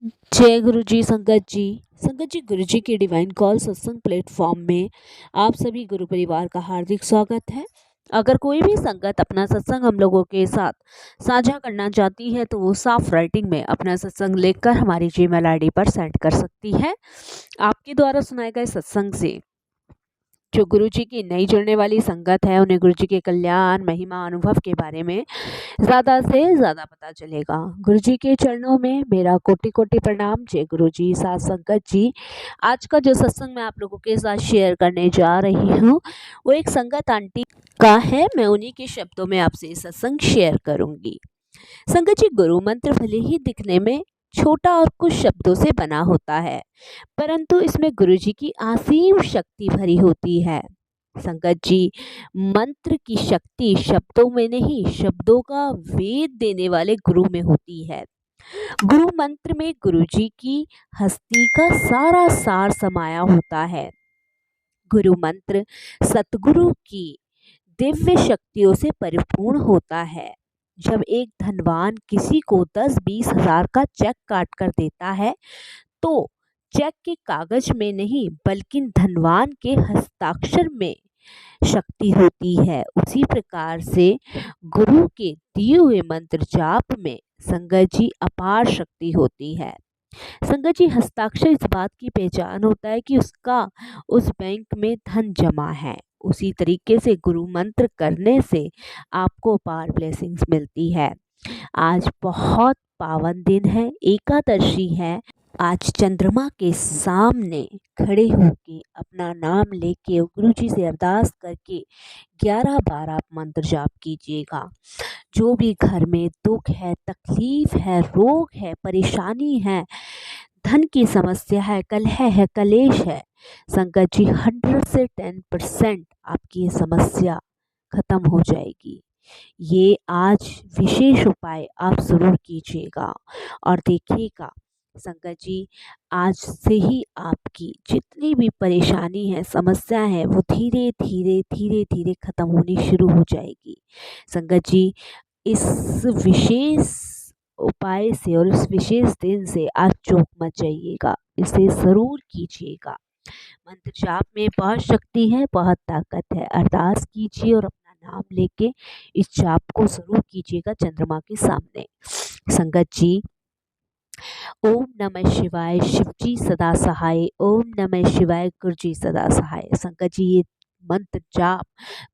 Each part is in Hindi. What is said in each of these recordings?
जय गुरु जी। संगत जी, गुरु जी के डिवाइन कॉल सत्संग प्लेटफॉर्म में आप सभी गुरु परिवार का हार्दिक स्वागत है। अगर कोई भी संगत अपना सत्संग हम लोगों के साथ साझा करना चाहती है तो वो साफ राइटिंग में अपना सत्संग लिखकर हमारी जीमेल आईडी पर सेंड कर सकती है। आपके द्वारा सुनाए गए सत्संग से जो गुरु जी की नई जुड़ने वाली संगत है उन्हें गुरु जी के कल्याण, महिमा, अनुभव के बारे में ज़्यादा से ज़्यादा पता चलेगा। गुरु जी के चरणों में मेरा कोटि कोटि प्रणाम। जय गुरु जी। साथ संगत जी, आज का जो सत्संग मैं आप लोगों के साथ शेयर करने जा रही हूँ वो एक संगत आंटी का है। मैं उन्हीं के शब्दों में आपसे ये सत्संग शेयर करूंगी। संगत जी, गुरु मंत्र भले ही दिखने में छोटा और कुछ शब्दों से बना होता है, परंतु इसमें गुरु जी की असीम शक्ति भरी होती है। संगत जी, मंत्र की शक्ति शब्दों में नहीं, शब्दों का वेद देने वाले गुरु में होती है। गुरु मंत्र में गुरु जी की हस्ती का सारा सार समाया होता है। गुरु मंत्र सतगुरु की दिव्य शक्तियों से परिपूर्ण होता है। जब एक धनवान किसी को 10-20 हजार का चेक काट कर देता है तो चेक के कागज में नहीं बल्कि धनवान के हस्ताक्षर में शक्ति होती है। उसी प्रकार से गुरु के दिए हुए मंत्र जाप में संगत जी अपार शक्ति होती है। संगत जी, हस्ताक्षर इस बात की पहचान होता है कि उसका उस बैंक में धन जमा है। उसी तरीके से गुरु मंत्र करने से आपको अपार ब्लेसिंग्स मिलती है। आज बहुत पावन दिन है, एकादशी है। आज चंद्रमा के सामने खड़े होके अपना नाम लेके गुरु जी से अरदास करके 11-12 मंत्र जाप कीजिएगा। जो भी घर में दुख है, तकलीफ है, रोग है, परेशानी है, धन की समस्या है, कलह है, कलेश है, संगत जी 100 से 10% आपकी ये समस्या खत्म हो जाएगी। ये आज विशेष उपाय आप जरूर कीजिएगा और देखिएगा संगत जी, आज से ही आपकी जितनी भी परेशानी है, समस्या है, वो धीरे धीरे धीरे धीरे खत्म होनी शुरू हो जाएगी। संगत जी, इस विशेष उपाय से और इस विशेष दिन से आज चूक मत जाइएगा, इसे ज़रूर कीजिएगा। मंत्र जाप में बहुत शक्ति है, बहुत ताकत है। अरदास कीजिए और अपना नाम लेके इस जाप को ज़रूर कीजिएगा चंद्रमा के सामने। संगत जी, ओम नमः शिवाय, शिव जी सदा सहाय। ओम नमः शिवाय, गुरु जी सदा सहाय। संगत जी, ये मंत्र जाप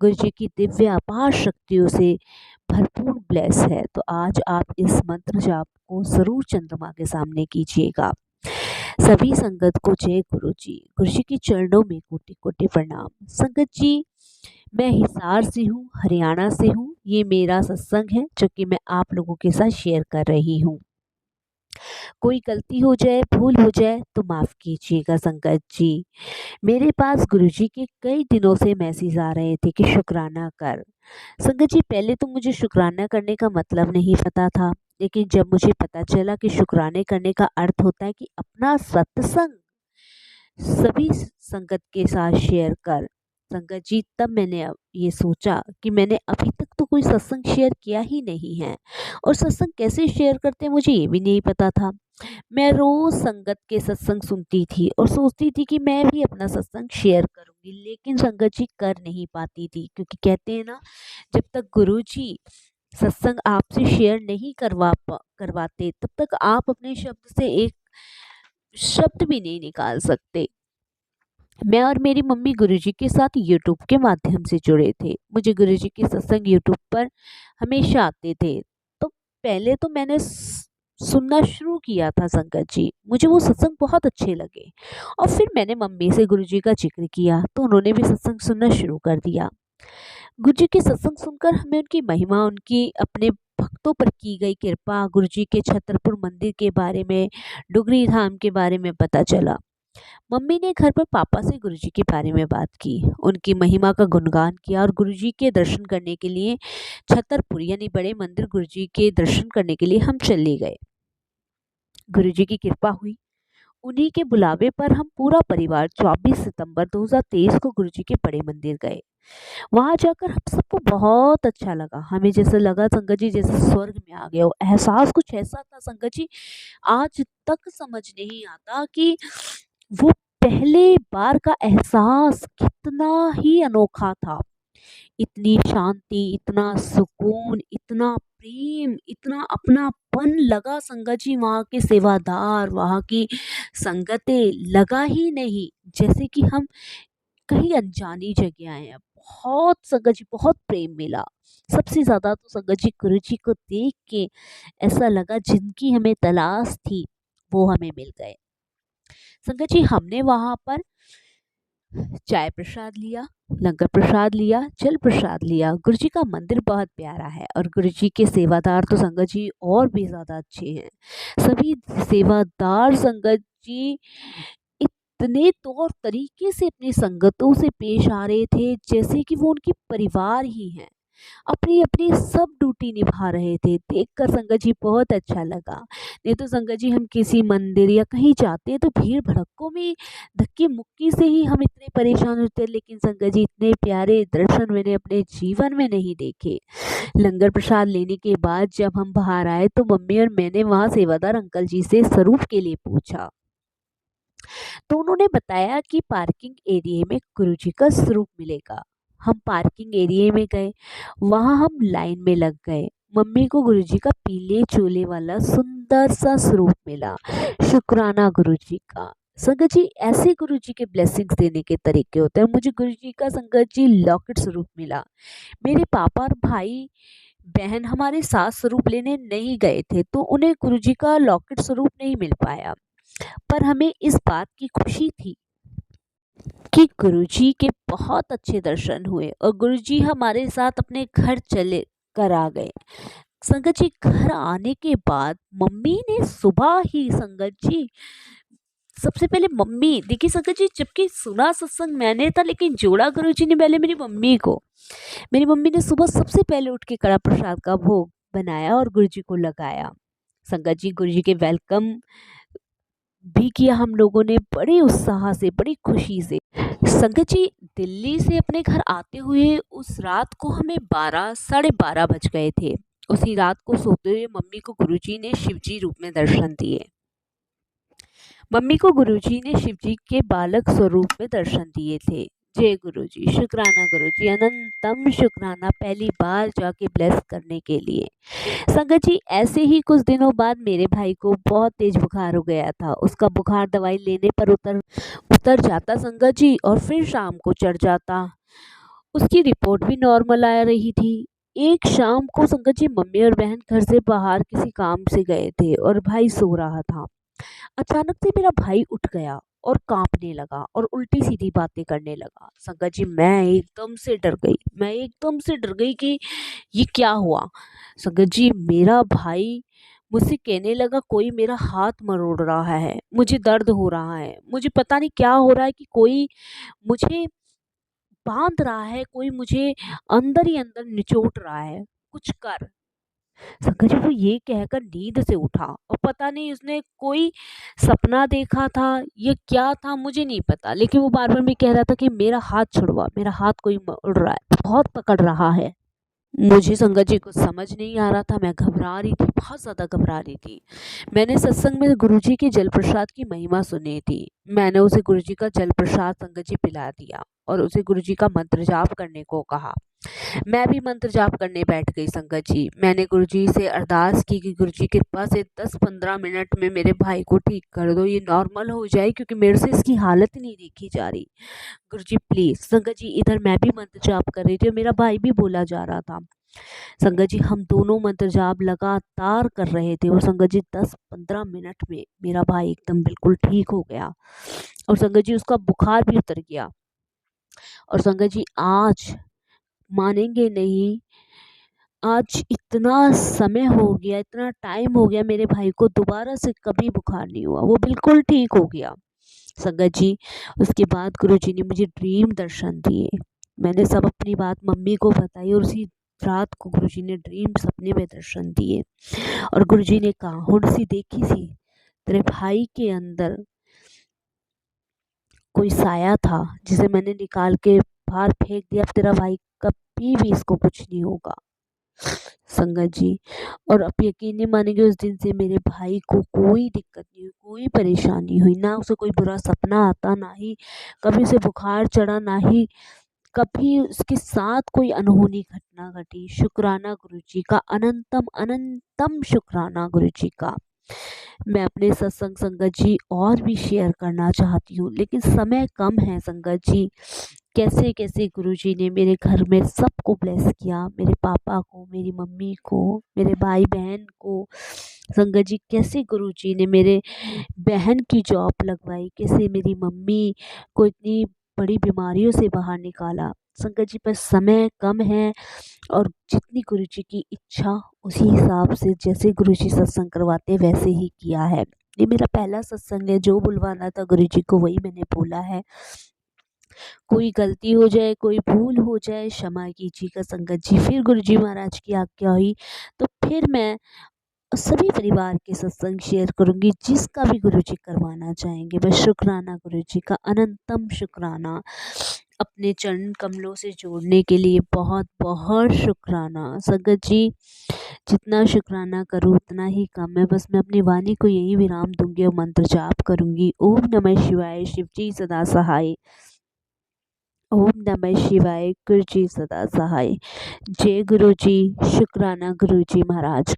गुरु जी की दिव्य अपार शक्तियों से भरपूर ब्लेस है। तो आज आप इस मंत्र जाप को जरूर चंद्रमा के सामने कीजिएगा। सभी संगत को जय गुरु जी। गुरु जी के चरणों में कोटि कोटि प्रणाम। संगत जी, मैं हिसार से हूँ, हरियाणा से हूँ। ये मेरा सत्संग है जो कि मैं आप लोगों के साथ शेयर कर रही हूँ। कोई गलती हो जाए, भूल हो जाए तो माफ़ कीजिएगा संगत जी। मेरे पास गुरुजी के कई दिनों से मैसेज आ रहे थे कि शुक्राना कर। संगत जी, पहले तो मुझे शुक्राना करने का मतलब नहीं पता था, लेकिन जब मुझे पता चला कि शुक्राने करने का अर्थ होता है कि अपना सत्संग सभी संगत के साथ शेयर कर। संगत जी, तब मैंने अब ये सोचा कि मैंने अभी तक तो कोई सत्संग शेयर किया ही नहीं है और सत्संग कैसे शेयर करते हैं मुझे ये भी नहीं पता था। मैं रोज संगत के सत्संग सुनती थी और सोचती थी कि मैं भी अपना सत्संग शेयर करूंगी, लेकिन संगत जी कर नहीं पाती थी, क्योंकि कहते हैं ना, जब तक गुरु जी सत्संग आपसे शेयर नहीं करवाते तब तक आप अपने शब्द से एक शब्द भी नहीं निकाल सकते। मैं और मेरी मम्मी गुरुजी के साथ यूट्यूब के माध्यम से जुड़े थे। मुझे गुरुजी के सत्संग यूट्यूब पर हमेशा आते थे। तो पहले तो मैंने सुनना शुरू किया था संगत जी, मुझे वो सत्संग बहुत अच्छे लगे और फिर मैंने मम्मी से गुरुजी का जिक्र किया तो उन्होंने भी सत्संग सुनना शुरू कर दिया। गुरुजी के सत्संग सुनकर हमें उनकी महिमा, उनकी अपने भक्तों पर की गई कृपा, गुरुजी के छतरपुर मंदिर के बारे में, डुगरी धाम के बारे में पता चला। मम्मी ने घर पर पापा से गुरुजी के बारे में बात की, उनकी महिमा का गुणगान किया और गुरुजी के दर्शन करने के लिए छतरपुर यानी बड़े मंदिर गुरुजी के दर्शन करने के लिए हम चले गए। गुरुजी की कृपा हुई, उन्हीं के बुलावे पर हम पूरा परिवार 24 सितंबर 2023 को गुरुजी के बड़े मंदिर गए। वहां जाकर हम सबको बहुत अच्छा लगा। हमें जैसे लगा संगत जी जैसे स्वर्ग में आ गए हो। एहसास कुछ ऐसा था संगत जी, आज तक समझ नहीं आता कि वो पहले बार का एहसास कितना ही अनोखा था। इतनी शांति, इतना सुकून, इतना प्रेम, इतना अपनापन लगा संगत जी। वहाँ के सेवादार, वहाँ की संगतें, लगा ही नहीं जैसे कि हम कहीं अनजानी जगह आए हैं। बहुत संगत जी, बहुत प्रेम मिला। सबसे ज्यादा तो संगत जी गुरु जी को देख के ऐसा लगा जिनकी हमें तलाश थी वो हमें मिल गए। संगत जी हमने वहां पर चाय प्रसाद लिया, लंगर प्रसाद लिया, जल प्रसाद लिया। गुरुजी का मंदिर बहुत प्यारा है और गुरुजी के सेवादार तो संगत जी और भी ज्यादा अच्छे हैं। सभी सेवादार संगत जी इतने तौर तरीके से अपनी संगतों से पेश आ रहे थे जैसे कि वो उनके परिवार ही हैं। अपनी अपनी सब ड्यूटी निभा रहे थे। देखकर संगत जी बहुत अच्छा लगा। नहीं तो संगत जी हम किसी मंदिर या कहीं जाते हैं तो भीड़ भड़कों में धक्के मुक्की से ही हम इतने परेशान होते हैं, लेकिन संगत जी इतने प्यारे दर्शन मैंने अपने जीवन में नहीं देखे। लंगर प्रसाद लेने के बाद जब हम बाहर आए तो मम्मी और मैंने वहाँ सेवादार अंकल जी से स्वरूप के लिए पूछा, तो उन्होंने बताया कि पार्किंग एरिया में गुरुजी का स्वरूप मिलेगा। हम पार्किंग एरिया में गए, वहां हम लाइन में लग गए। मम्मी को गुरुजी का पीले चोले वाला सुंदर सा स्वरूप मिला। शुक्राना गुरुजी का। संगत जी ऐसे गुरुजी के ब्लेसिंग्स देने के तरीके होते हैं। मुझे गुरुजी का संगत जी लॉकेट स्वरूप मिला। मेरे पापा और भाई बहन हमारे साथ स्वरूप लेने नहीं गए थे तो उन्हें गुरुजी का लॉकेट स्वरूप नहीं मिल पाया, पर हमें इस बात की खुशी थी कि गुरुजी के बहुत अच्छे दर्शन हुए और गुरुजी हमारे साथ अपने घर चले कर आ गए। संगत जी घर आने के बाद मम्मी ने सुबह ही संगत जी, सबसे पहले मम्मी देखिए संगत जी, जबकि सुना सत्संग मैंने था लेकिन जोड़ा गुरुजी ने पहले मेरी मम्मी को। मेरी मम्मी ने सुबह सबसे पहले उठ के कड़ा प्रसाद का भोग बनाया और गुरुजी को लगाया। संगत जी गुरुजी के वेलकम भी किया हम लोगों ने बड़े उत्साह से, बड़ी खुशी से। संगत जी दिल्ली से अपने घर आते हुए उस रात को हमें 12 साढ़े 12 बज गए थे। उसी रात को सोते हुए मम्मी को गुरुजी ने शिवजी रूप में दर्शन दिए। मम्मी को गुरुजी ने शिवजी के बालक स्वरूप में दर्शन दिए थे। जय गुरुजी, शुक्राना गुरुजी, अनंतम शुक्राना पहली बार जाके ब्लेस करने के लिए। संगत जी ऐसे ही कुछ दिनों बाद मेरे भाई को बहुत तेज बुखार हो गया था। उसका बुखार दवाई लेने पर उतर उतर जाता संगत जी और फिर शाम को चढ़ जाता। उसकी रिपोर्ट भी नॉर्मल आ रही थी। एक शाम को संगत जी मम्मी और बहन घर से बाहर किसी काम से गए थे और भाई सो रहा था। अचानक से मेरा भाई उठ गया और कांपने लगा और उल्टी सीधी बातें करने लगा। संगत जी मैं एकदम से डर गई, कि ये क्या हुआ। संगत जी मेरा भाई मुझसे कहने लगा कोई मेरा हाथ मरोड़ रहा है, मुझे दर्द हो रहा है, मुझे पता नहीं क्या हो रहा है, कि कोई मुझे बांध रहा है, कोई मुझे अंदर ही अंदर निचोड़ रहा है, कुछ कर। शंकर जी वो ये कहकर नींद से उठा और पता नहीं उसने कोई सपना देखा था, ये क्या था मुझे नहीं पता, लेकिन वो बार बार में कह रहा था कि मेरा हाथ छुड़वा, मेरा हाथ कोई मोड़ रहा है, बहुत पकड़ रहा है। मुझे संगत जी कुछ समझ नहीं आ रहा था, मैं घबरा रही थी, बहुत ज़्यादा घबरा रही थी। मैंने सत्संग में गुरुजी के जल प्रसाद की महिमा सुनी थी। मैंने उसे गुरुजी का जल प्रसाद संगत जी पिला दिया और उसे गुरुजी का मंत्र जाप करने को कहा। मैं भी मंत्र जाप करने बैठ गई संगत जी। मैंने गुरुजी से अरदास की कि गुरुजी कृपा से 10-15 मिनट में मेरे भाई को ठीक कर दो, ये नॉर्मल हो जाए, क्योंकि मेरे से इसकी हालत नहीं देखी जा रही। गुरुजी प्लीज। संगत जी इधर मैं भी मंत्र जाप कर रही थी और मेरा भाई भी बोला जा रहा था। संगत जी हम दोनों मंत्र जाप लगातार कर रहे थे और संगत जी 10-15 मिनट में मेरा भाई एकदम बिल्कुल ठीक हो गया और संगत जी उसका बुखार भी उतर गया। और संगत जी आज मानेंगे नहीं, आज इतना समय हो गया, इतना टाइम हो गया, मेरे भाई को दोबारा से कभी बुखार नहीं हुआ, वो बिल्कुल ठीक हो गया। संगत जी उसके बाद गुरुजी ने मुझे ड्रीम दर्शन दिए। मैंने सब अपनी बात मम्मी को बताई और उसी रात को गुरुजी ने ड्रीम सपने में दर्शन दिए और गुरुजी ने कहा हुण सी देखी सी तेरे भाई के अंदर कोई साया था जिसे मैंने निकाल के बाहर फेंक दिया। अब तेरा भाई कभी भी इसको कुछ नहीं होगा संगत जी। और आप यकीन नहीं मानेंगे, उस दिन से मेरे भाई को कोई दिक्कत नहीं हुई, कोई परेशानी हुई, ना उसे कोई बुरा सपना आता, ना ही कभी उसे बुखार चढ़ा, ना ही कभी उसके साथ कोई अनहोनी घटना घटी। शुक्राना गुरुजी का, अनंतम अनंतम शुक्राना गुरुजी का। मैं अपने सत्संग संगत जी और भी शेयर करना चाहती हूँ, लेकिन समय कम है संगत जी। कैसे कैसे गुरुजी ने मेरे घर में सबको ब्लेस किया, मेरे पापा को, मेरी मम्मी को, मेरे भाई बहन को। संगत जी कैसे गुरुजी ने मेरे बहन की जॉब लगवाई, कैसे मेरी मम्मी को इतनी बड़ी बीमारियों से बाहर निकाला। संगत जी पर समय कम है, और जितनी गुरुजी की इच्छा उसी हिसाब से जैसे गुरुजी सत्संग करवाते वैसे ही किया है। ये मेरा पहला सत्संग है, जो बुलवाना था गुरुजी को वही मैंने बोला है। कोई गलती हो जाए, कोई भूल हो जाए, क्षमा कीजिएगा संगत जी। फिर गुरुजी महाराज की आज्ञा हुई तो फिर मैं सभी परिवार के सत्संग शेयर करूंगी, जिसका भी गुरुजी करवाना चाहेंगे। बस शुक्राना गुरुजी का, अनंतम शुक्राना। अपने चरण कमलों से जोड़ने के लिए बहुत बहुत शुक्राना संगत जी। जितना शुक्राना करूँ उतना ही कम है। बस मैं अपनी वाणी को यही विराम दूंगी और मंत्र जाप करूंगी। ओम नमः शिवाय, शिव जी सदा सहाय। ओम नमः शिवाय, गुरु जी सदा सहाय। जय गुरु जी। शुक्राना गुरु जी महाराज।